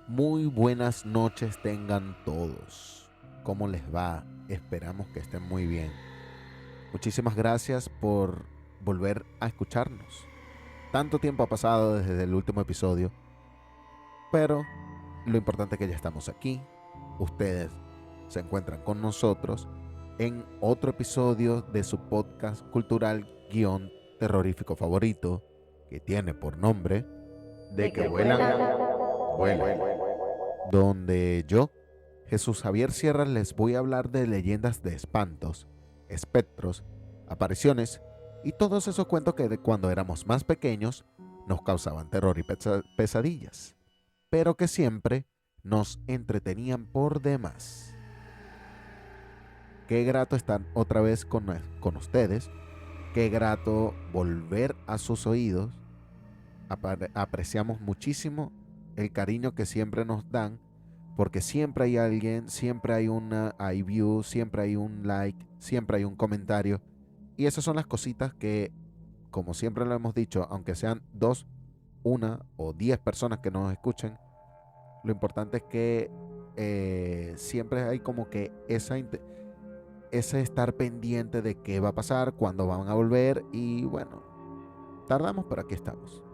Muy buenas noches tengan todos. ¿Cómo les va? Esperamos que estén muy bien. Muchísimas gracias por volver a escucharnos. Tanto tiempo ha pasado desde el último episodio, pero lo importante es que ya estamos aquí. Ustedes se encuentran con nosotros en otro episodio de su podcast cultural guión terrorífico favorito, que tiene por nombre De que vuelan, vuelan, donde yo, Jesús Javier Sierra, les voy a hablar de leyendas de espantos, espectros, apariciones y todos esos cuentos que de cuando éramos más pequeños nos causaban terror y pesadillas, pero que siempre nos entretenían por demás. Qué grato estar otra vez con ustedes, qué grato volver a sus oídos. Apreciamos muchísimo el cariño que siempre nos dan, porque siempre hay alguien, siempre hay view, siempre hay un like, siempre hay un comentario. Y esas son las cositas que, como siempre lo hemos dicho, aunque sean dos, una o 10 personas que nos escuchen, lo importante es que siempre hay como que ese estar pendiente de qué va a pasar, cuándo van a volver y bueno, tardamos, pero aquí estamos.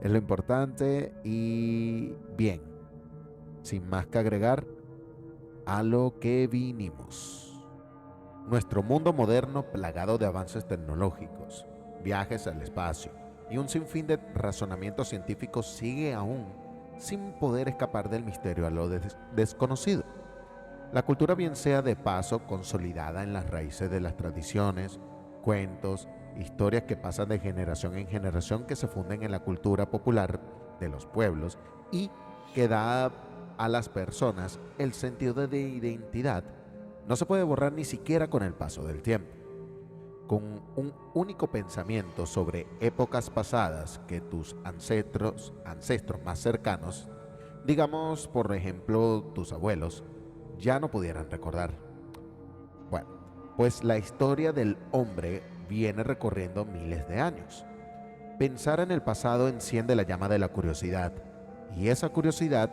Es lo importante y bien, sin más que agregar, a lo que vinimos. Nuestro mundo moderno, plagado de avances tecnológicos, viajes al espacio y un sinfín de razonamientos científicos, sigue aún sin poder escapar del misterio a lo desconocido. La cultura, bien sea de paso, consolidada en las raíces de las tradiciones, cuentos, historias que pasan de generación en generación, que se funden en la cultura popular de los pueblos y que da a las personas el sentido de identidad, no se puede borrar ni siquiera con el paso del tiempo. Con un único pensamiento sobre épocas pasadas que tus ancestros más cercanos, digamos por ejemplo tus abuelos, ya no pudieran recordar. Bueno, pues la historia del hombre viene recorriendo miles de años. Pensar en el pasado enciende la llama de la curiosidad, y esa curiosidad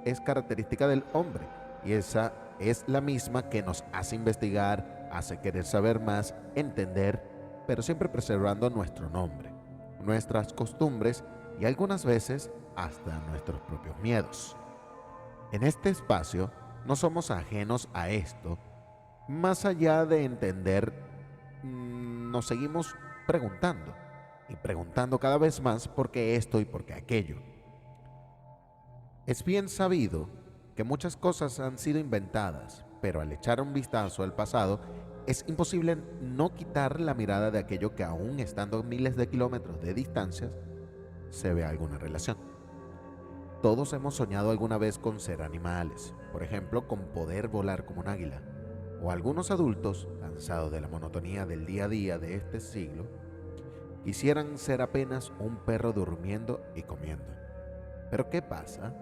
es característica del hombre, y esa es la misma que nos hace investigar, hace querer saber más, entender, pero siempre preservando nuestro nombre, nuestras costumbres y algunas veces hasta nuestros propios miedos. En este espacio no somos ajenos a esto. Más allá de entender, nos seguimos preguntando y preguntando cada vez más por qué esto y por qué aquello. Es bien sabido que muchas cosas han sido inventadas, pero al echar un vistazo al pasado es imposible no quitar la mirada de aquello que, aún estando a miles de kilómetros de distancia, se ve alguna relación. Todos hemos soñado alguna vez con ser animales, por ejemplo, con poder volar como un águila. O algunos adultos, cansados de la monotonía del día a día de este siglo, quisieran ser apenas un perro durmiendo y comiendo. Pero ¿qué pasa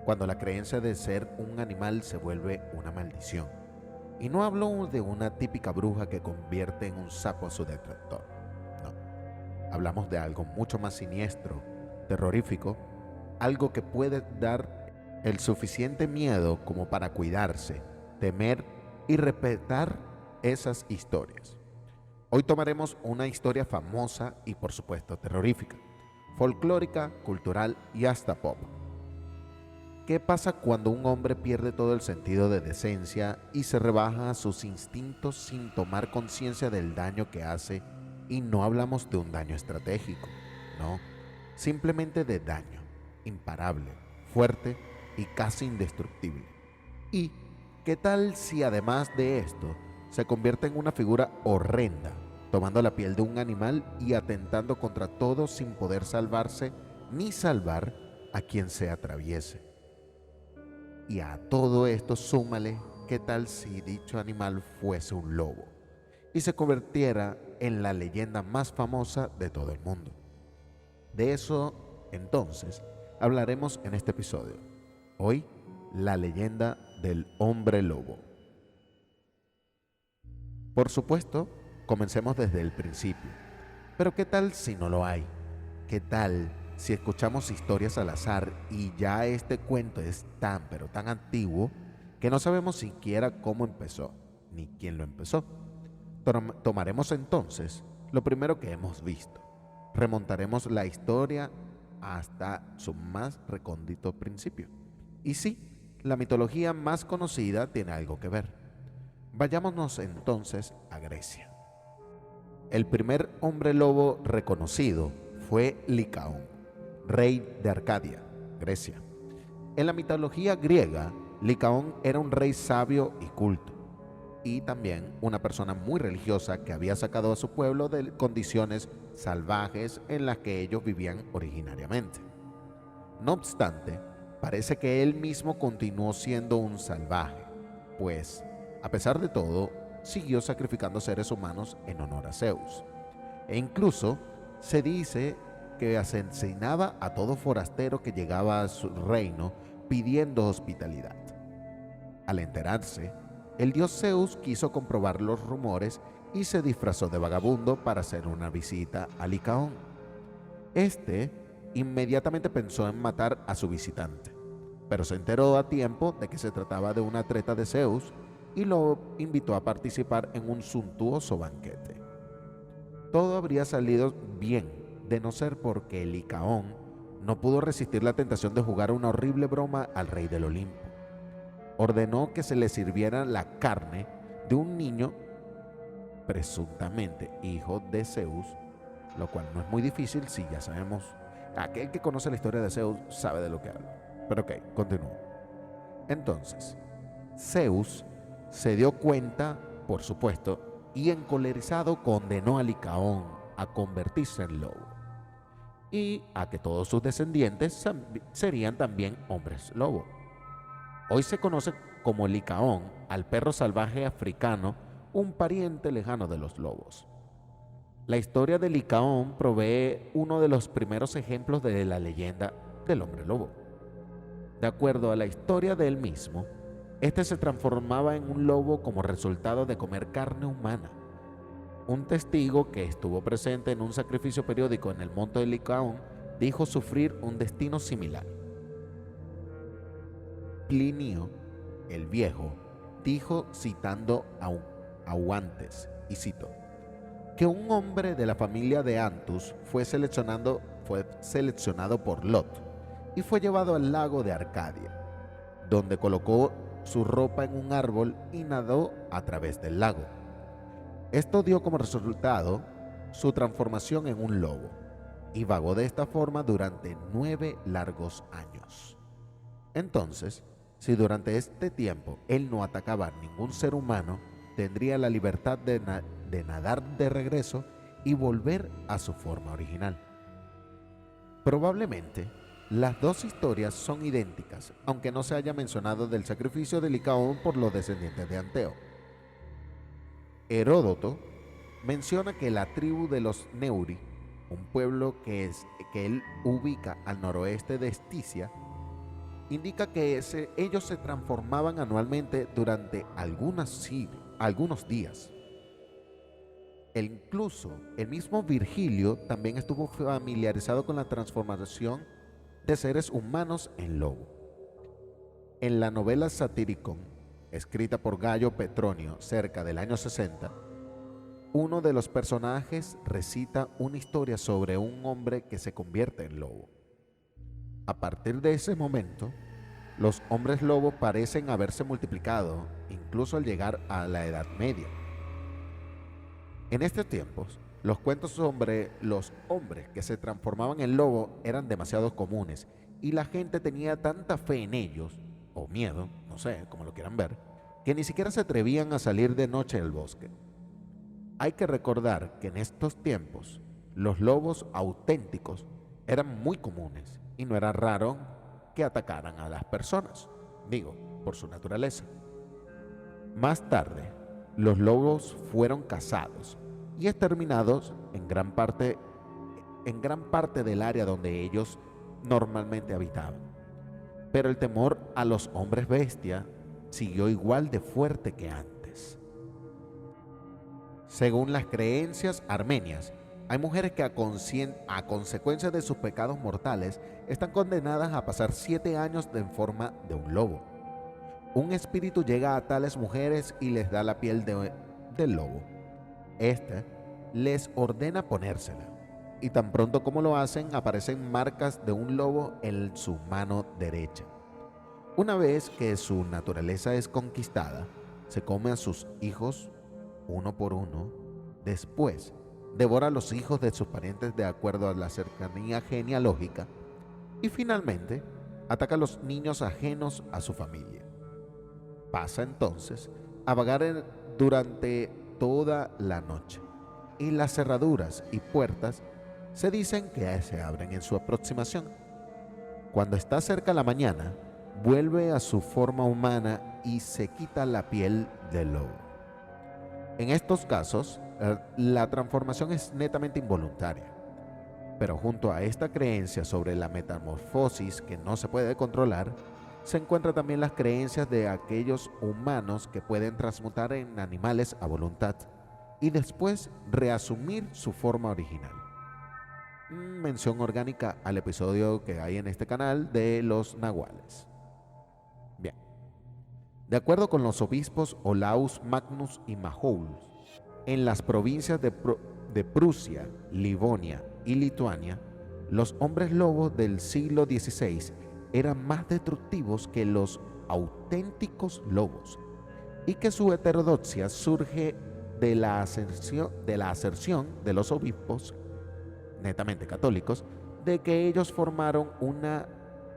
cuando la creencia de ser un animal se vuelve una maldición? Y no hablo de una típica bruja que convierte en un sapo a su detractor. No, hablamos de algo mucho más siniestro, terrorífico, algo que puede dar el suficiente miedo como para cuidarse, temer y respetar esas historias. Hoy tomaremos una historia famosa y por supuesto terrorífica, folclórica, cultural y hasta pop. ¿Qué pasa cuando un hombre pierde todo el sentido de decencia y se rebaja a sus instintos sin tomar conciencia del daño que hace? Y no hablamos de un daño estratégico, no, simplemente de daño, imparable, fuerte y casi indestructible. ¿Y qué tal si además de esto se convierte en una figura horrenda, tomando la piel de un animal y atentando contra todo sin poder salvarse ni salvar a quien se atraviese? Y a todo esto súmale, ¿qué tal si dicho animal fuese un lobo y se convirtiera en la leyenda más famosa de todo el mundo? De eso, entonces, hablaremos en este episodio. Hoy, la leyenda del hombre lobo. Por supuesto, comencemos desde el principio. Pero ¿qué tal si no lo hay? ¿Qué tal si escuchamos historias al azar y ya este cuento es tan pero tan antiguo que no sabemos siquiera cómo empezó ni quién lo empezó. Tomaremos entonces lo primero que hemos visto. Remontaremos la historia hasta su más recóndito principio. Y sí, la mitología más conocida tiene algo que ver. Vayámonos entonces a Grecia. El primer hombre lobo reconocido fue Licaón, rey de Arcadia, Grecia. En la mitología griega, Licaón era un rey sabio y culto, y también una persona muy religiosa que había sacado a su pueblo de condiciones salvajes en las que ellos vivían originariamente. No obstante, parece que él mismo continuó siendo un salvaje, pues, a pesar de todo, siguió sacrificando seres humanos en honor a Zeus. E incluso se dice que asesinaba a todo forastero que llegaba a su reino pidiendo hospitalidad. Al enterarse, el dios Zeus quiso comprobar los rumores y se disfrazó de vagabundo para hacer una visita a Licaón. Este inmediatamente pensó en matar a su visitante, pero se enteró a tiempo de que se trataba de una treta de Zeus y lo invitó a participar en un suntuoso banquete. Todo habría salido bien de no ser porque Licaón no pudo resistir la tentación de jugar una horrible broma al rey del Olimpo. Ordenó que se le sirviera la carne de un niño presuntamente hijo de Zeus, lo cual no es muy difícil si ya sabemos. Aquel que conoce la historia de Zeus sabe de lo que hablo. Pero ok, continúo. Entonces, Zeus se dio cuenta, por supuesto, y encolerizado condenó a Licaón a convertirse en lobo y a que todos sus descendientes serían también hombres lobo. Hoy se conoce como Licaón al perro salvaje africano, un pariente lejano de los lobos. La historia de Licaón provee uno de los primeros ejemplos de la leyenda del hombre lobo. De acuerdo a la historia de él mismo, este se transformaba en un lobo como resultado de comer carne humana. Un testigo que estuvo presente en un sacrificio periódico en el monte de Licaón dijo sufrir un destino similar. Plinio, el viejo, dijo citando a Uantes, y cito, que un hombre de la familia de Antus fue seleccionado por Lot y fue llevado al lago de Arcadia, donde colocó su ropa en un árbol y nadó a través del lago. Esto dio como resultado su transformación en un lobo y vagó de esta forma durante 9 largos años. Entonces, si durante este tiempo él no atacaba a ningún ser humano, tendría la libertad de nadar de regreso y volver a su forma original. Probablemente, las dos historias son idénticas, aunque no se haya mencionado del sacrificio de Licaón por los descendientes de Anteo. Heródoto menciona que la tribu de los Neuri, un pueblo que él ubica al noroeste de Esticia, indica que ellos se transformaban anualmente durante algunos días. Incluso el mismo Virgilio también estuvo familiarizado con la transformación de seres humanos en lobo. En la novela Satyricon, escrita por Gayo Petronio cerca del año 60, uno de los personajes recita una historia sobre un hombre que se convierte en lobo. A partir de ese momento, los hombres lobo parecen haberse multiplicado, incluso al llegar a la Edad Media. En estos tiempos, los cuentos sobre los hombres que se transformaban en lobo eran demasiado comunes y la gente tenía tanta fe en ellos, o miedo, no sé, como lo quieran ver, que ni siquiera se atrevían a salir de noche al bosque. Hay que recordar que en estos tiempos, los lobos auténticos eran muy comunes y no era raro que atacaran a las personas, digo, por su naturaleza. Más tarde, los lobos fueron cazados y exterminados en gran parte del área donde ellos normalmente habitaban. Pero el temor a los hombres bestia siguió igual de fuerte que antes. Según las creencias armenias, Hay mujeres que a consecuencia de sus pecados mortales están condenadas a pasar 7 años en forma de un lobo. Un espíritu llega a tales mujeres y les da la piel del lobo. Este les ordena ponérsela, y tan pronto como lo hacen aparecen marcas de un lobo en su mano derecha. Una vez que su naturaleza es conquistada, se come a sus hijos uno por uno. Después, devora a los hijos de sus parientes de acuerdo a la cercanía genealógica y finalmente ataca a los niños ajenos a su familia. Pasa entonces a vagar durante toda la noche y las cerraduras y puertas se dicen que se abren en su aproximación. Cuando está cerca la mañana, vuelve a su forma humana y se quita la piel del lobo. En estos casos, la transformación es netamente involuntaria, pero junto a esta creencia sobre la metamorfosis que no se puede controlar, se encuentran también las creencias de aquellos humanos que pueden transmutar en animales a voluntad y después reasumir su forma original. Mención orgánica al episodio que hay en este canal de los nahuales. Bien, de acuerdo con los obispos Olaus Magnus y Majoulus, en las provincias de Prusia, Livonia y Lituania, los hombres lobos del siglo XVI eran más destructivos que los auténticos lobos y que su heterodoxia surge de la aserción de los obispos netamente católicos de que ellos formaron una,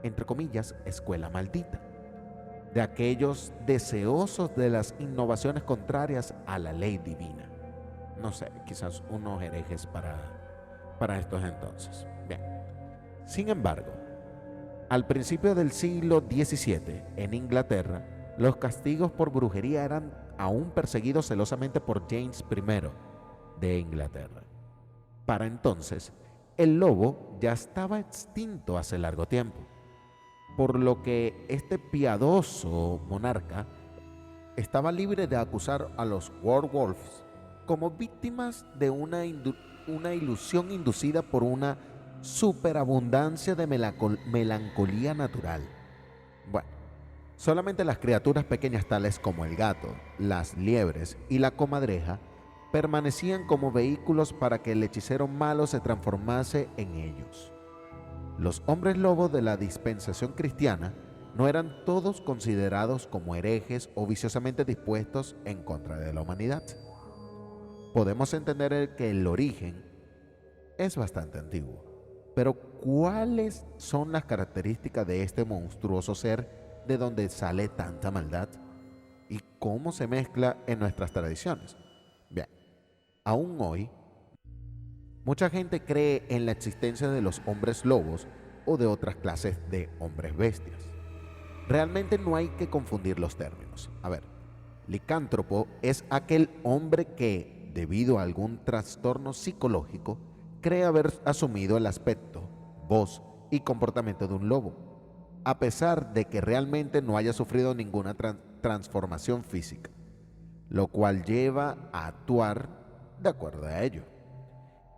entre comillas, escuela maldita, de aquellos deseosos de las innovaciones contrarias a la ley divina. No sé, quizás unos herejes para estos entonces. Bien. Sin embargo, al principio del siglo XVII, en Inglaterra, los castigos por brujería eran aún perseguidos celosamente por James I de Inglaterra. Para entonces, el lobo ya estaba extinto hace largo tiempo, por lo que este piadoso monarca estaba libre de acusar a los werewolves como víctimas de una ilusión inducida por una superabundancia de melancolía natural. Bueno, solamente las criaturas pequeñas tales como el gato, las liebres y la comadreja permanecían como vehículos para que el hechicero malo se transformase en ellos. Los hombres lobos de la dispensación cristiana no eran todos considerados como herejes o viciosamente dispuestos en contra de la humanidad. Podemos entender que el origen es bastante antiguo, pero ¿cuáles son las características de este monstruoso ser de donde sale tanta maldad? ¿Y cómo se mezcla en nuestras tradiciones? Bien, aún hoy, mucha gente cree en la existencia de los hombres lobos o de otras clases de hombres bestias. Realmente no hay que confundir los términos. A ver, licántropo es aquel hombre que, debido a algún trastorno psicológico, cree haber asumido el aspecto, voz y comportamiento de un lobo, a pesar de que realmente no haya sufrido ninguna transformación física, lo cual lleva a actuar de acuerdo a ello.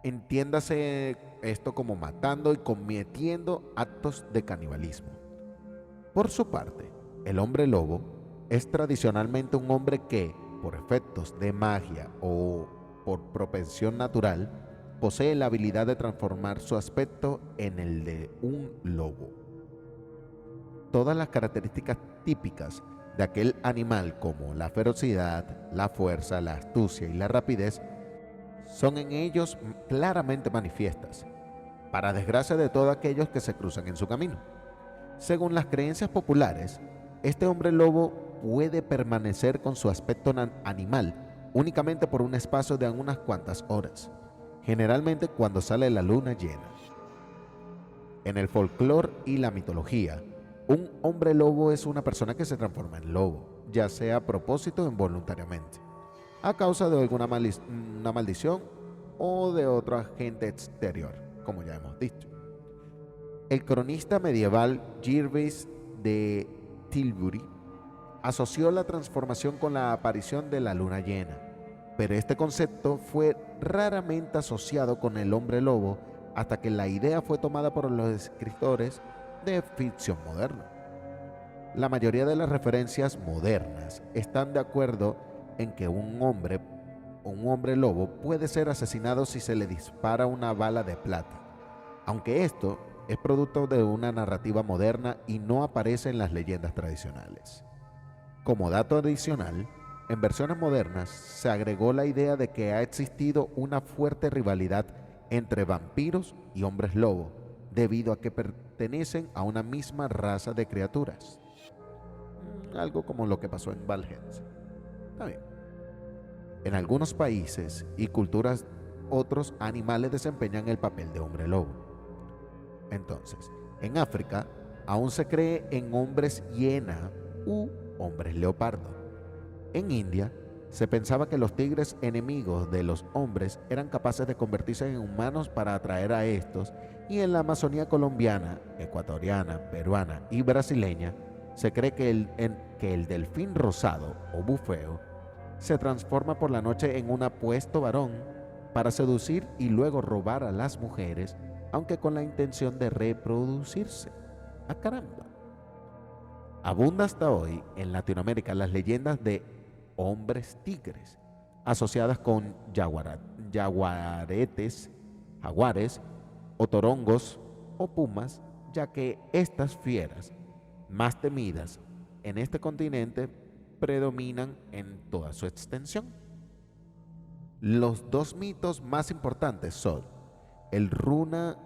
Entiéndase esto como matando y cometiendo actos de canibalismo. Por su parte, el hombre lobo es tradicionalmente un hombre que, por efectos de magia o por propensión natural, posee la habilidad de transformar su aspecto en el de un lobo. Todas las características típicas de aquel animal, como la ferocidad, la fuerza, la astucia y la rapidez, son en ellos claramente manifiestas, para desgracia de todos aquellos que se cruzan en su camino. Según las creencias populares, este hombre lobo puede permanecer con su aspecto animal únicamente por un espacio de unas cuantas horas, generalmente cuando sale la luna llena. En el folclore y la mitología, un hombre lobo es una persona que se transforma en lobo, ya sea a propósito o involuntariamente, a causa de alguna una maldición o de otro agente exterior, como ya hemos dicho. El cronista medieval Gervase de Tilbury asoció la transformación con la aparición de la luna llena, pero este concepto fue raramente asociado con el hombre lobo hasta que la idea fue tomada por los escritores de ficción moderna. La mayoría de las referencias modernas están de acuerdo en que un hombre lobo puede ser asesinado si se le dispara una bala de plata, aunque esto es producto de una narrativa moderna y no aparece en las leyendas tradicionales. Como dato adicional, en versiones modernas se agregó la idea de que ha existido una fuerte rivalidad entre vampiros y hombres lobo, debido a que pertenecen a una misma raza de criaturas. Algo como lo que pasó en Valhalla. Está bien. En algunos países y culturas, otros animales desempeñan el papel de hombre lobo. Entonces, en África, aún se cree en hombres hiena u hombres leopardo. En India, se pensaba que los tigres enemigos de los hombres eran capaces de convertirse en humanos para atraer a estos, y en la Amazonía colombiana, ecuatoriana, peruana y brasileña, se cree que el delfín rosado o bufeo se transforma por la noche en un apuesto varón para seducir y luego robar a las mujeres, aunque con la intención de reproducirse. ¡Ah, caramba! Abunda hasta hoy en Latinoamérica las leyendas de hombres tigres, asociadas con jaguares, o torongos o pumas, ya que estas fieras más temidas en este continente predominan en toda su extensión. Los dos mitos más importantes son el Runa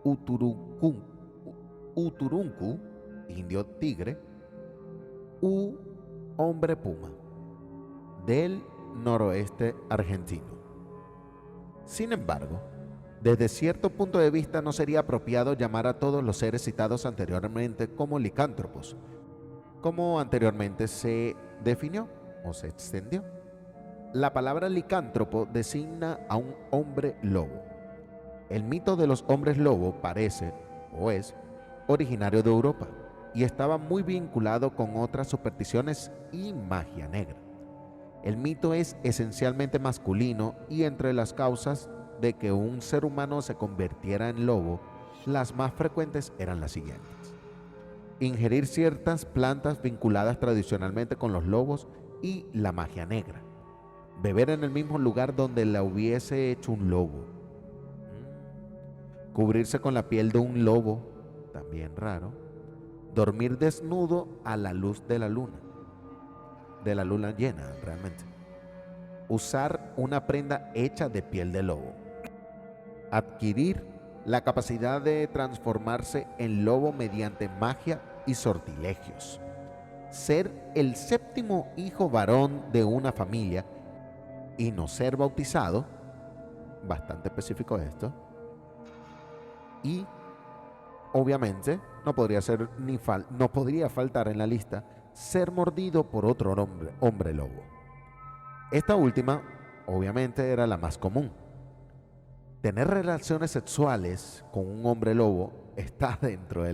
Uturuncu, indio tigre, u hombre puma, del noroeste argentino. Sin embargo, desde cierto punto de vista no sería apropiado llamar a todos los seres citados anteriormente como licántropos, como anteriormente se definió o se extendió. La palabra licántropo designa a un hombre lobo. El mito de los hombres lobo parece, o es, originario de Europa y estaba muy vinculado con otras supersticiones y magia negra. El mito es esencialmente masculino y entre las causas de que un ser humano se convirtiera en lobo, las más frecuentes eran las siguientes: ingerir ciertas plantas vinculadas tradicionalmente con los lobos y la magia negra, beber en el mismo lugar donde la hubiese hecho un lobo, cubrirse con la piel de un lobo, también raro, dormir desnudo a la luz de la luna llena realmente, usar una prenda hecha de piel de lobo, adquirir la capacidad de transformarse en lobo mediante magia y sortilegios, ser el séptimo hijo varón de una familia y no ser bautizado, bastante específico esto, y obviamente no podría faltar en la lista ser mordido por otro hombre lobo. Esta última obviamente era la más común. Tener relaciones sexuales con un hombre lobo está dentro de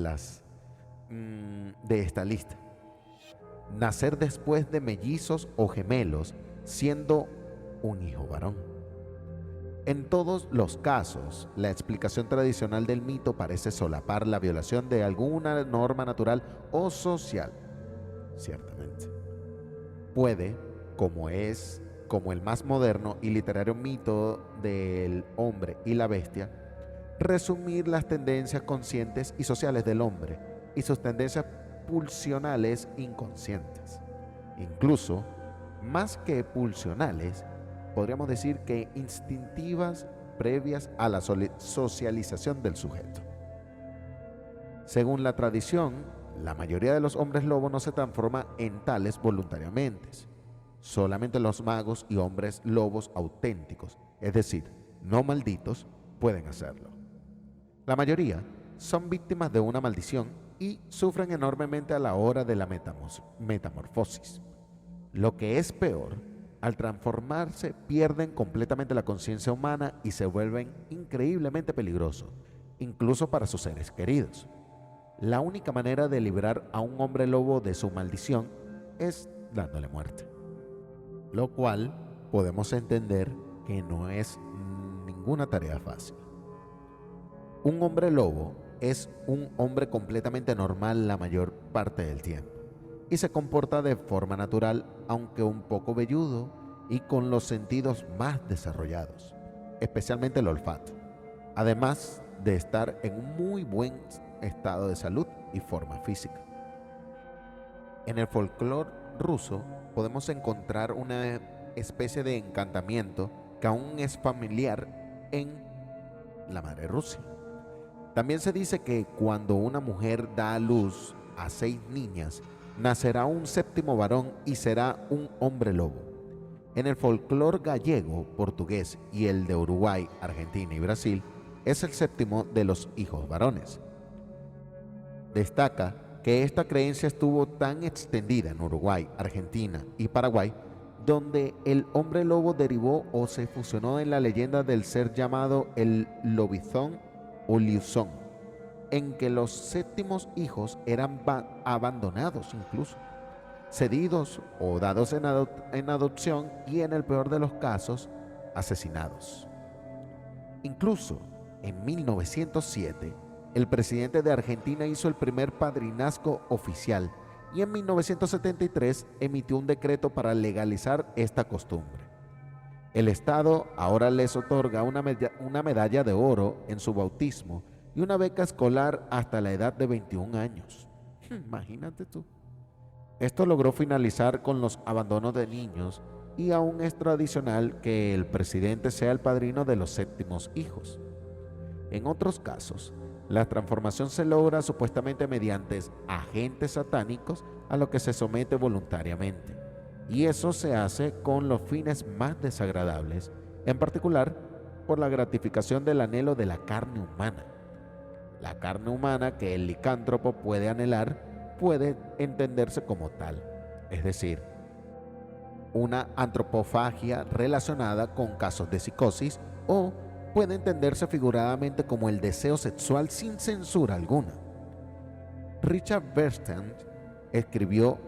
esta lista. Nacer después de mellizos o gemelos siendo un hijo varón. En todos los casos, la explicación tradicional del mito parece solapar la violación de alguna norma natural o social. Ciertamente. Puede, como el más moderno y literario mito del hombre y la bestia, resumir las tendencias conscientes y sociales del hombre y sus tendencias pulsionales inconscientes. Incluso, más que pulsionales, podríamos decir que instintivas previas a la socialización del sujeto. Según la tradición, la mayoría de los hombres lobo no se transforma en tales voluntariamente. Solamente los magos y hombres lobos auténticos, es decir, no malditos, pueden hacerlo. La mayoría son víctimas de una maldición y sufren enormemente a la hora de la metamorfosis. Lo que es peor, al transformarse pierden completamente la conciencia humana y se vuelven increíblemente peligrosos, incluso para sus seres queridos. La única manera de librar a un hombre lobo de su maldición es dándole muerte, lo cual podemos entender que no es ninguna tarea fácil. Un hombre lobo es un hombre completamente normal la mayor parte del tiempo y se comporta de forma natural, aunque un poco velludo y con los sentidos más desarrollados, especialmente el olfato, además de estar en un muy buen estado de salud y forma física. En el folclore ruso podemos encontrar una especie de encantamiento que aún es familiar en la madre Rusia. También se dice que cuando una mujer da a luz a 6 niñas, nacerá un séptimo varón y será un hombre lobo. En el folclore gallego, portugués y el de Uruguay, Argentina y Brasil, es el séptimo de los hijos varones. Destaca que esta creencia estuvo tan extendida en Uruguay, Argentina y Paraguay, donde el hombre lobo derivó o se fusionó en la leyenda del ser llamado el lobizón o liuzón, en que los séptimos hijos eran abandonados incluso, cedidos o dados en adopción y en el peor de los casos, asesinados. Incluso en 1907, el presidente de Argentina hizo el primer padrinazgo oficial y en 1973 emitió un decreto para legalizar esta costumbre. El Estado ahora les otorga una medalla de oro en su bautismo y una beca escolar hasta la edad de 21 años. Imagínate tú. Esto logró finalizar con los abandonos de niños y aún es tradicional que el presidente sea el padrino de los séptimos hijos. En otros casos, la transformación se logra supuestamente mediante agentes satánicos a lo que se somete voluntariamente, y eso se hace con los fines más desagradables, en particular por la gratificación del anhelo de la carne humana. La carne humana que el licántropo puede anhelar puede entenderse como tal, es decir, una antropofagia relacionada con casos de psicosis, o puede entenderse figuradamente como el deseo sexual sin censura alguna. Richard Bernstein escribió,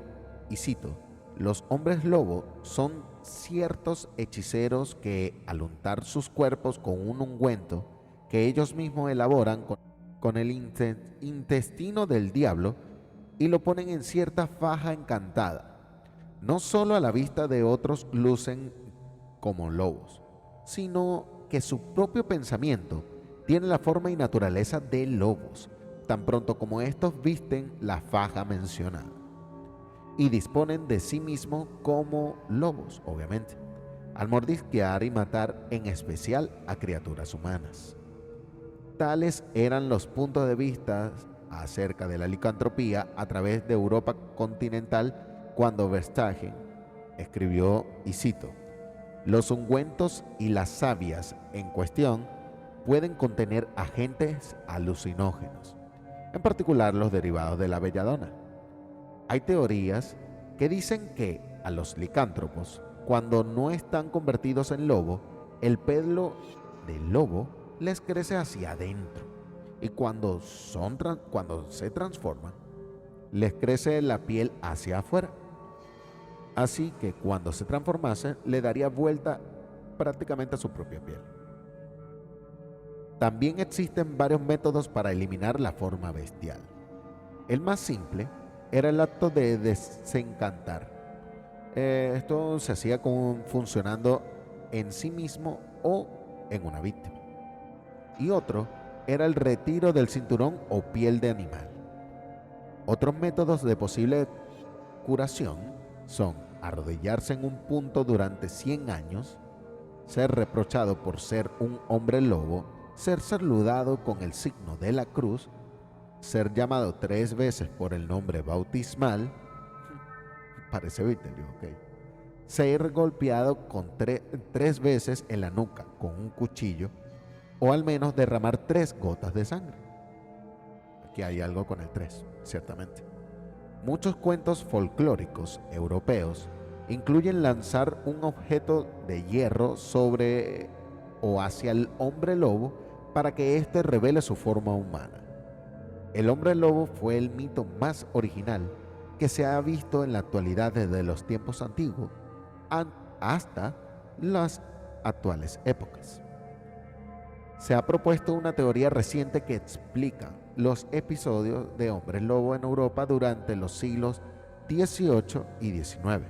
y cito, «Los hombres lobo son ciertos hechiceros que, al untar sus cuerpos con un ungüento que ellos mismos elaboran con el intestino del diablo y lo ponen en cierta faja encantada, no solo a la vista de otros lucen como lobos, sino que su propio pensamiento tiene la forma y naturaleza de lobos, tan pronto como estos visten la faja mencionada, y disponen de sí mismos como lobos, obviamente, al mordisquear y matar en especial a criaturas humanas». Tales eran los puntos de vista acerca de la licantropía a través de Europa continental cuando Verstappen escribió, y cito, «Los ungüentos y las sabias en cuestión pueden contener agentes alucinógenos, en particular los derivados de la belladona. Hay teorías que dicen que a los licántropos, cuando no están convertidos en lobo, el pelo del lobo les crece hacia adentro, y cuando se transforman, les crece la piel hacia afuera. Así que cuando se transformase, le daría vuelta prácticamente a su propia piel. También existen varios métodos para eliminar la forma bestial. El más simple era el acto de desencantar. Esto se hacía funcionando en sí mismo o en una víctima. Y otro era el retiro del cinturón o piel de animal. Otros métodos de posible curación son arrodillarse en un punto durante 100 años, ser reprochado por ser un hombre lobo, ser saludado con el signo de la cruz, ser llamado 3 veces por el nombre bautismal, parece vitelio, ok, ser golpeado con 3 veces en la nuca con un cuchillo, o al menos derramar 3 gotas de sangre. Aquí hay algo con el 3, ciertamente. Muchos cuentos folclóricos europeos incluyen lanzar un objeto de hierro sobre o hacia el hombre lobo para que éste revele su forma humana. El hombre lobo fue el mito más original que se ha visto en la actualidad desde los tiempos antiguos hasta las actuales épocas. Se ha propuesto una teoría reciente que explica los episodios de hombres lobo en Europa durante los siglos XVIII y XIX.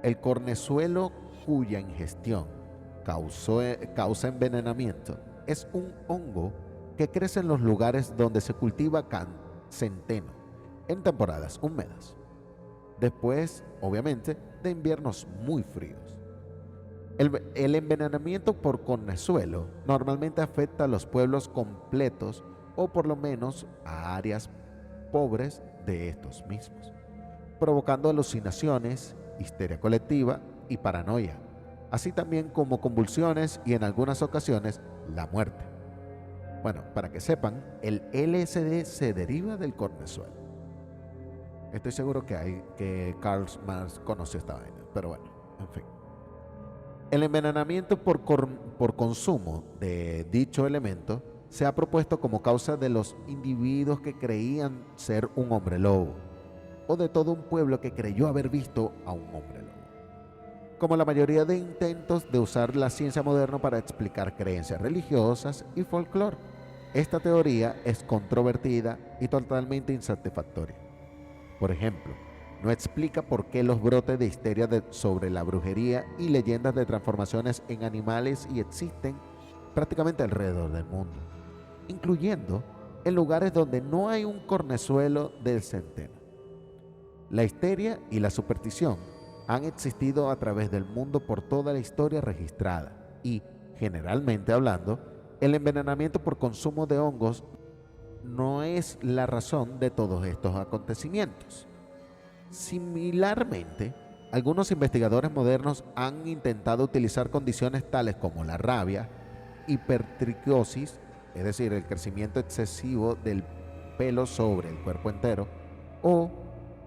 El cornezuelo, cuya ingestión causa envenenamiento, es un hongo que crece en los lugares donde se cultiva centeno en temporadas húmedas, después, obviamente, de inviernos muy fríos. El envenenamiento por cornezuelo normalmente afecta a los pueblos completos o por lo menos a áreas pobres de estos mismos, provocando alucinaciones, histeria colectiva y paranoia, así también como convulsiones y en algunas ocasiones la muerte. Bueno, para que sepan, el LSD se deriva del cornezuelo. Estoy seguro que Karl Marx conoció esta vaina, pero bueno, en fin. El envenenamiento por consumo de dicho elemento se ha propuesto como causa de los individuos que creían ser un hombre lobo, o de todo un pueblo que creyó haber visto a un hombre lobo. Como la mayoría de intentos de usar la ciencia moderna para explicar creencias religiosas y folclore, esta teoría es controvertida y totalmente insatisfactoria. Por ejemplo, no explica por qué los brotes de histeria sobre la brujería y leyendas de transformaciones en animales y existen prácticamente alrededor del mundo, incluyendo en lugares donde no hay un cornezuelo del centeno. La histeria y la superstición han existido a través del mundo por toda la historia registrada y, generalmente hablando, el envenenamiento por consumo de hongos no es la razón de todos estos acontecimientos. Similarmente, algunos investigadores modernos han intentado utilizar condiciones tales como la rabia, hipertricosis, es decir, el crecimiento excesivo del pelo sobre el cuerpo entero, o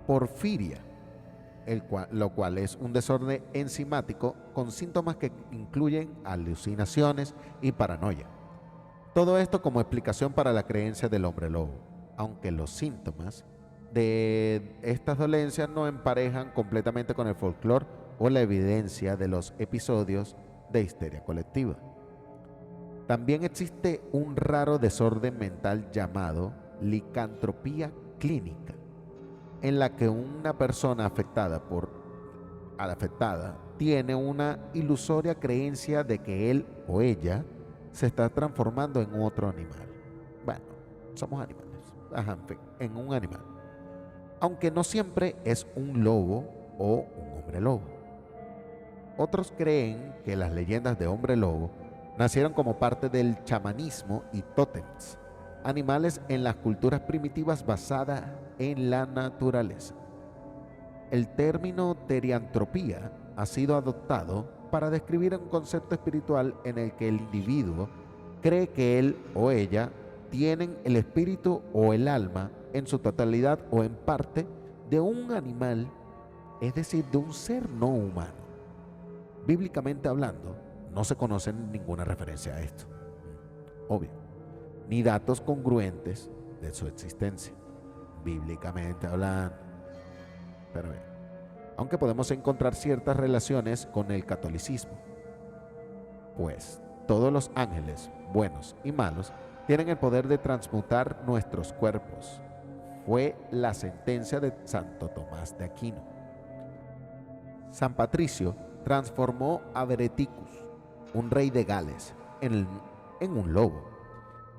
porfiria, lo cual es un desorden enzimático con síntomas que incluyen alucinaciones y paranoia. Todo esto como explicación para la creencia del hombre lobo, aunque los síntomas de estas dolencias no emparejan completamente con el folclore o la evidencia de los episodios de histeria colectiva. También existe un raro desorden mental llamado licantropía clínica, en la que una persona afectada tiene una ilusoria creencia de que él o ella se está transformando en otro animal. Bueno, somos animales. Ajá, en fin, en un animal. Aunque no siempre es un lobo o un hombre lobo. Otros creen que las leyendas de hombre lobo nacieron como parte del chamanismo y tótems, animales en las culturas primitivas basadas en la naturaleza. El término teriantropía ha sido adoptado para describir un concepto espiritual en el que el individuo cree que él o ella tienen el espíritu o el alma en su totalidad o en parte de un animal, es decir, de un ser no humano. Bíblicamente hablando, no se conoce ninguna referencia a esto, obvio, ni datos congruentes de su existencia, bíblicamente hablando. Pero bien, aunque podemos encontrar ciertas relaciones con el catolicismo, pues todos los ángeles, buenos y malos, tienen el poder de transmutar nuestros cuerpos. Fue la sentencia de Santo Tomás de Aquino. San Patricio transformó a Vereticus, un rey de Gales, en un lobo,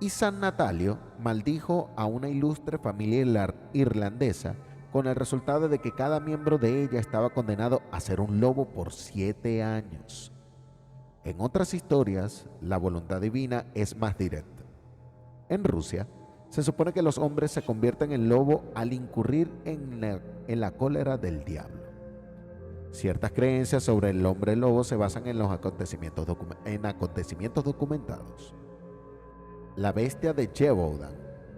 y San Natalio maldijo a una ilustre familia irlandesa con el resultado de que cada miembro de ella estaba condenado a ser un lobo por 7 años. En otras historias, la voluntad divina es más directa. En Rusia, se supone que los hombres se convierten en lobo al incurrir en la cólera del diablo. Ciertas creencias sobre el hombre lobo se basan en los acontecimientos documentados. La bestia de Gévaudan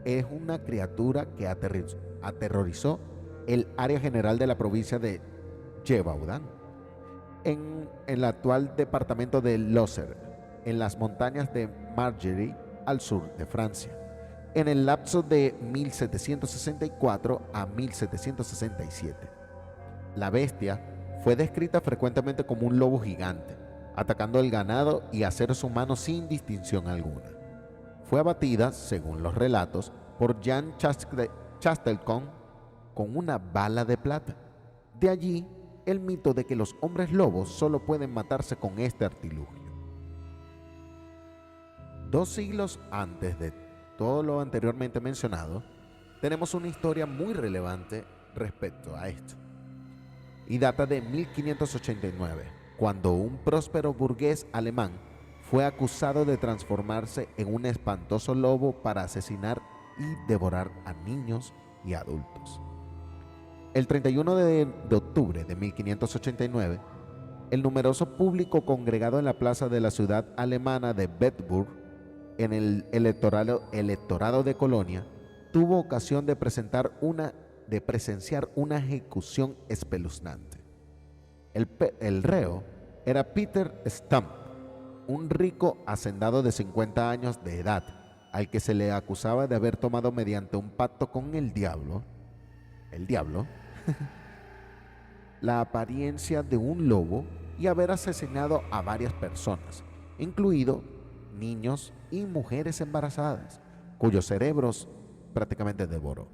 es una criatura que aterrorizó el área general de la provincia de Gévaudan, en el actual departamento de Lozère, en las montañas de Margerie, al sur de Francia, en el lapso de 1764 a 1767. La bestia Fue descrita frecuentemente como un lobo gigante, atacando el ganado y a seres humanos sin distinción alguna. Fue abatida, según los relatos, por Jan Chastelcon con una bala de plata. De allí el mito de que los hombres lobos solo pueden matarse con este artilugio. 2 siglos antes de todo lo anteriormente mencionado, tenemos una historia muy relevante respecto a esto, y data de 1589, cuando un próspero burgués alemán fue acusado de transformarse en un espantoso lobo para asesinar y devorar a niños y adultos. El 31 de octubre de 1589, el numeroso público congregado en la plaza de la ciudad alemana de Bedburg, en el electorado de Colonia, tuvo ocasión de presenciar una ejecución espeluznante. El reo era Peter Stump, un rico hacendado de 50 años de edad, al que se le acusaba de haber tomado mediante un pacto con el diablo, la apariencia de un lobo y haber asesinado a varias personas, incluidos niños y mujeres embarazadas, cuyos cerebros prácticamente devoró.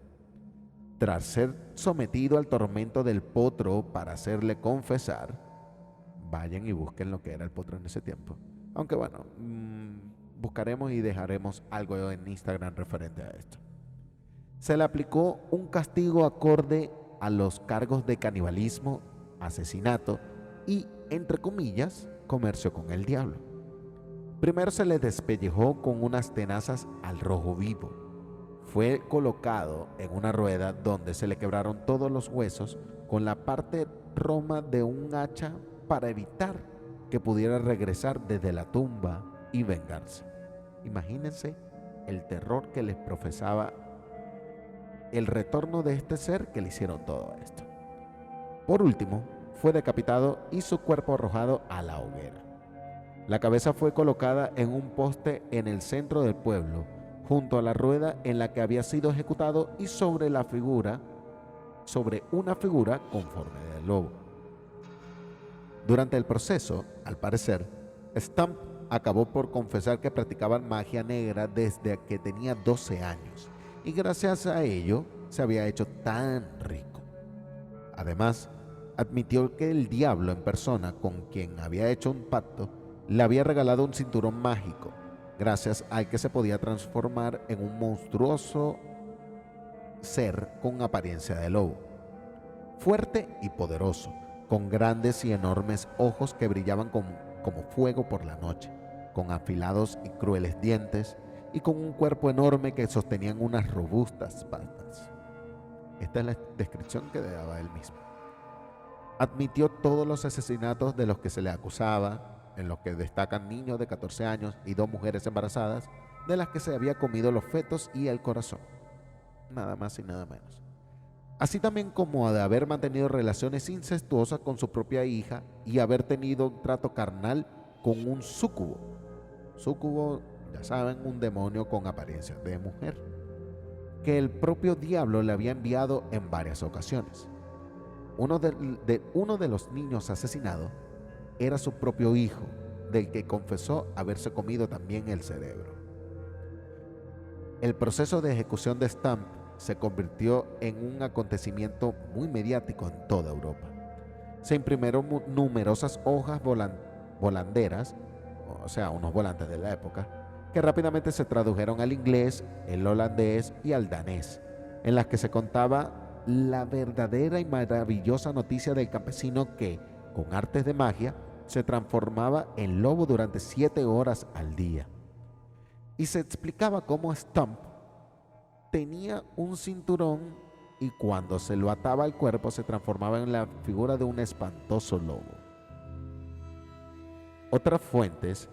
Tras ser sometido al tormento del potro para hacerle confesar, vayan y busquen lo que era el potro en ese tiempo. Aunque bueno, buscaremos y dejaremos algo en Instagram referente a esto. Se le aplicó un castigo acorde a los cargos de canibalismo, asesinato y, entre comillas, comercio con el diablo. Primero se le despellejó con unas tenazas al rojo vivo. Fue colocado en una rueda donde se le quebraron todos los huesos con la parte roma de un hacha para evitar que pudiera regresar desde la tumba y vengarse. Imagínense el terror que les profesaba el retorno de este ser que le hicieron todo esto. Por último, fue decapitado y su cuerpo arrojado a la hoguera. La cabeza fue colocada en un poste en el centro del pueblo, junto a la rueda en la que había sido ejecutado y sobre una figura conforme del lobo. Durante el proceso, al parecer, Stump acabó por confesar que practicaba magia negra desde que tenía 12 años y gracias a ello se había hecho tan rico. Además, admitió que el diablo en persona, con quien había hecho un pacto, le había regalado un cinturón mágico, gracias al que se podía transformar en un monstruoso ser con apariencia de lobo, fuerte y poderoso, con grandes y enormes ojos que brillaban como fuego por la noche, con afilados y crueles dientes y con un cuerpo enorme que sostenían unas robustas patas. Esta es la descripción que daba él mismo. Admitió todos los asesinatos de los que se le acusaba, en los que destacan niños de 14 años y 2 mujeres embarazadas, de las que se había comido los fetos y el corazón. Nada más y nada menos. Así también como de haber mantenido relaciones incestuosas con su propia hija y haber tenido un trato carnal con un súcubo. Súcubo, ya saben, un demonio con apariencia de mujer, que el propio diablo le había enviado en varias ocasiones. Uno de los niños asesinados era su propio hijo, del que confesó haberse comido también el cerebro. El proceso de ejecución de Stump se convirtió en un acontecimiento muy mediático en toda Europa. Se imprimieron numerosas hojas volanderas, o sea, unos volantes de la época, que rápidamente se tradujeron al inglés, el holandés y al danés, en las que se contaba la verdadera y maravillosa noticia del campesino que, con artes de magia, se transformaba en lobo durante 7 horas al día. Y se explicaba cómo Stump tenía un cinturón y cuando se lo ataba al cuerpo se transformaba en la figura de un espantoso lobo. Otras fuentes,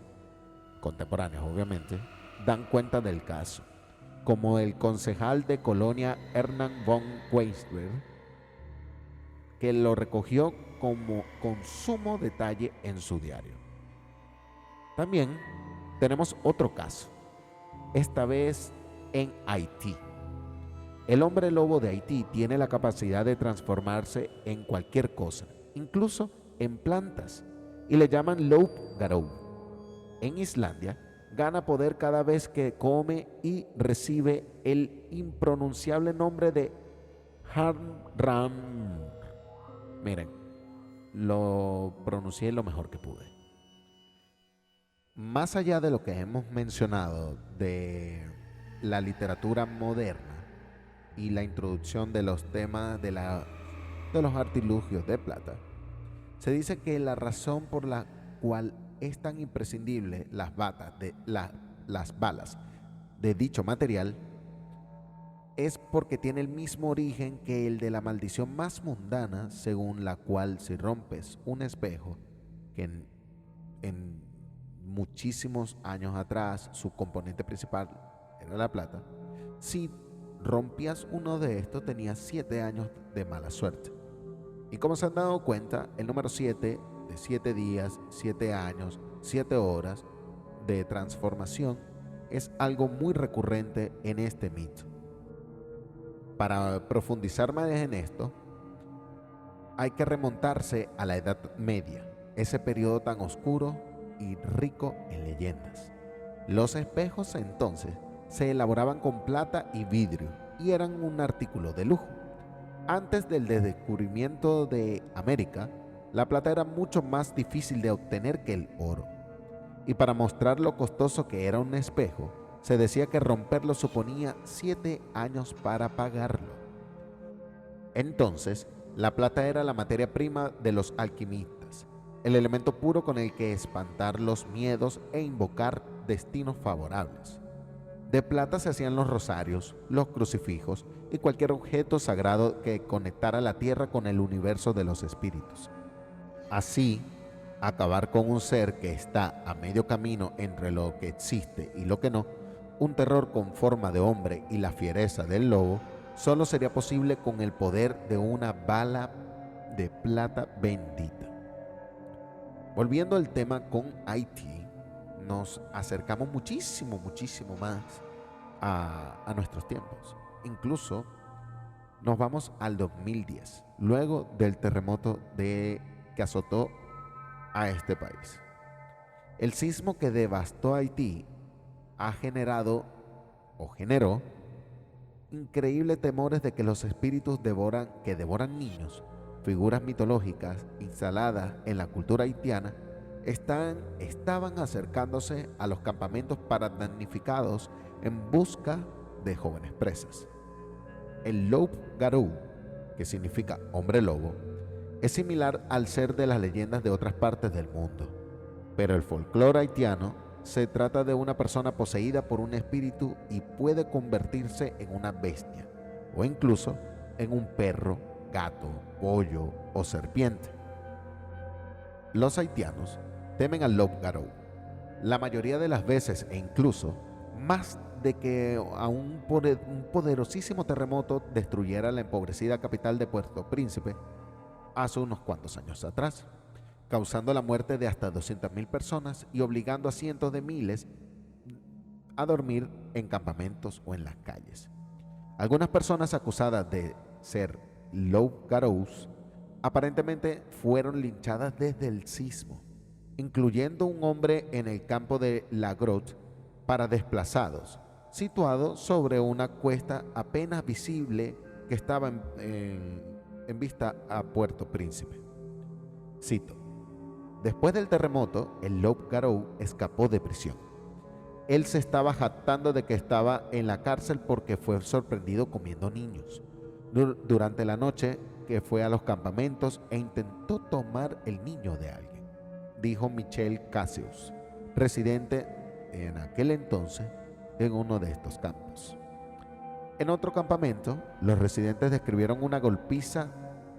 contemporáneas obviamente, dan cuenta del caso, como el concejal de Colonia Hernán von Weisberg, que lo recogió con sumo detalle en su diario. También tenemos otro caso, esta vez en Haití. El hombre lobo de Haití tiene la capacidad de transformarse en cualquier cosa incluso en plantas, y le llaman Loup-Garou. En Islandia, gana poder cada vez que come y recibe el impronunciable nombre de Harmram. Miren, lo pronuncié lo mejor que pude. Más allá de lo que hemos mencionado de la literatura moderna y la introducción de los temas de los artilugios de plata, se dice que la razón por la cual es tan imprescindible las balas de dicho material es porque tiene el mismo origen que el de la maldición más mundana, según la cual si rompes un espejo, que en muchísimos años atrás su componente principal era la plata, si rompías uno de estos tenías 7 años de mala suerte. Y como se han dado cuenta, el número 7 de 7 días, 7 años, 7 horas de transformación es algo muy recurrente en este mito. Para profundizar más en esto, hay que remontarse a la Edad Media, ese periodo tan oscuro y rico en leyendas. Los espejos entonces se elaboraban con plata y vidrio y eran un artículo de lujo. Antes del descubrimiento de América, la plata era mucho más difícil de obtener que el oro. Y para mostrar lo costoso que era un espejo, se decía que romperlo suponía 7 años para pagarlo. Entonces, la plata era la materia prima de los alquimistas, el elemento puro con el que espantar los miedos e invocar destinos favorables. De plata se hacían los rosarios, los crucifijos y cualquier objeto sagrado que conectara la tierra con el universo de los espíritus. Así, acabar con un ser que está a medio camino entre lo que existe y lo que no, un terror con forma de hombre y la fiereza del lobo, solo sería posible con el poder de una bala de plata bendita. Volviendo al tema con Haití, nos acercamos muchísimo más a nuestros tiempos. Incluso nos vamos al 2010, luego del terremoto que azotó a este país. El sismo que devastó Haití generó increíbles temores de que los espíritus que devoran niños, figuras mitológicas instaladas en la cultura haitiana, estaban acercándose a los campamentos para damnificados en busca de jóvenes presas. El Loup-Garou, que significa hombre lobo, es similar al ser de las leyendas de otras partes del mundo, pero el folclore haitiano se trata de una persona poseída por un espíritu y puede convertirse en una bestia, o incluso en un perro, gato, pollo o serpiente. Los haitianos temen al Loup-Garou la mayoría de las veces, e incluso más de que a un poderosísimo terremoto destruyera la empobrecida capital de Puerto Príncipe hace unos cuantos años atrás, causando la muerte de hasta 200.000 personas y obligando a cientos de miles a dormir en campamentos o en las calles. Algunas personas acusadas de ser Loup-Garous aparentemente fueron linchadas desde el sismo, incluyendo un hombre en el campo de La Grotte para desplazados, situado sobre una cuesta apenas visible que estaba en vista a Puerto Príncipe. Cito: después del terremoto, el Loup-Garou escapó de prisión. Él se estaba jactando de que estaba en la cárcel porque fue sorprendido comiendo niños durante la noche que fue a los campamentos e intentó tomar el niño de alguien, dijo Michel Cassius, residente en aquel entonces en uno de estos campos. En otro campamento, los residentes describieron una golpiza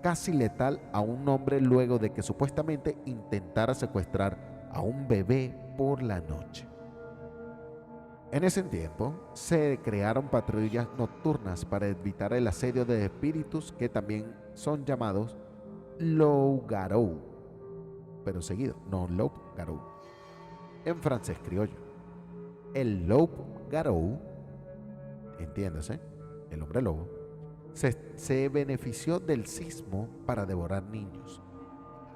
casi letal a un hombre luego de que supuestamente intentara secuestrar a un bebé por la noche. En ese tiempo, se crearon patrullas nocturnas para evitar el asedio de espíritus que también son llamados Loup-Garou, pero seguido, no Loup-Garou, en francés criollo. El Loup-Garou, entiéndase, el hombre lobo, se benefició del sismo para devorar niños.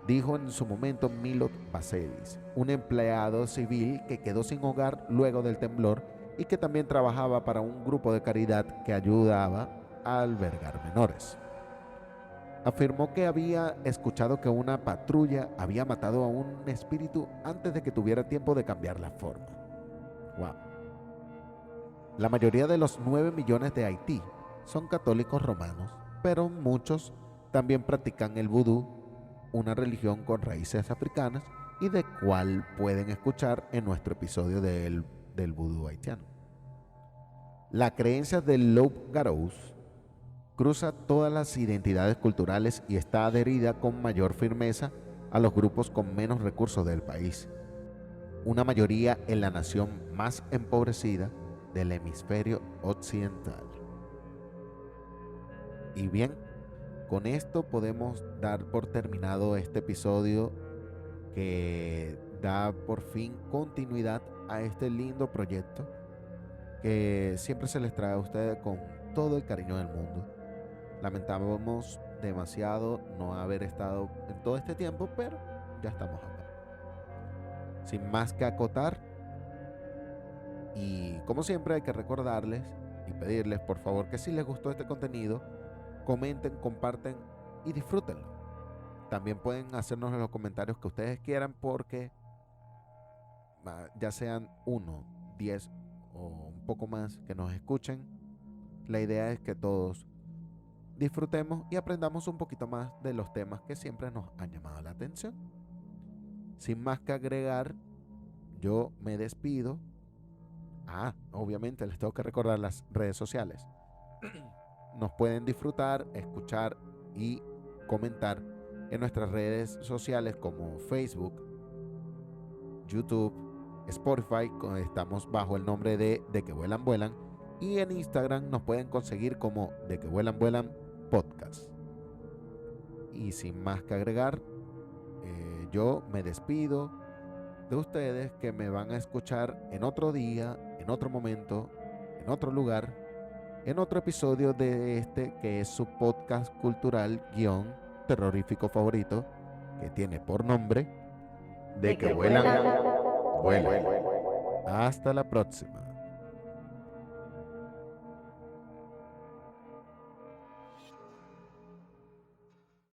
dijo en su momento Milot Basedis, un empleado civil que quedó sin hogar luego del temblor y que también trabajaba para un grupo de caridad que ayudaba a albergar menores. Afirmó que había escuchado que una patrulla había matado a un espíritu antes de que tuviera tiempo de cambiar la forma. Wow. La mayoría de los 9 millones de Haití son católicos romanos, pero muchos también practican el vudú, una religión con raíces africanas y de cual pueden escuchar en nuestro episodio del vudú haitiano. La creencia del Loup-Garous cruza todas las identidades culturales y está adherida con mayor firmeza a los grupos con menos recursos del país, una mayoría en la nación más empobrecida del hemisferio occidental. Y bien, con esto podemos dar por terminado este episodio que da por fin continuidad a este lindo proyecto que siempre se les trae a ustedes con todo el cariño del mundo. Lamentamos demasiado no haber estado en todo este tiempo, pero ya estamos acá. Sin más que acotar, y como siempre hay que recordarles y pedirles por favor que si les gustó este contenido, comenten, comparten y disfrútenlo. También pueden hacernos en los comentarios que ustedes quieran, porque ya sean 1, 10 o un poco más que nos escuchen, la idea es que todos disfrutemos y aprendamos un poquito más de los temas que siempre nos han llamado la atención. Sin más que agregar, yo me despido. Obviamente les tengo que recordar las redes sociales. Nos pueden disfrutar, escuchar y comentar en nuestras redes sociales como Facebook, YouTube, Spotify. Estamos bajo el nombre de Que Vuelan Vuelan, y en Instagram nos pueden conseguir como De Que Vuelan Vuelan Podcast. Y sin más que agregar, yo me despido de ustedes, que me van a escuchar en otro día, en otro momento, en otro lugar, en otro episodio de este que es su podcast cultural guión terrorífico favorito, que tiene por nombre De Que Vuelan Vuelan. Hasta la próxima.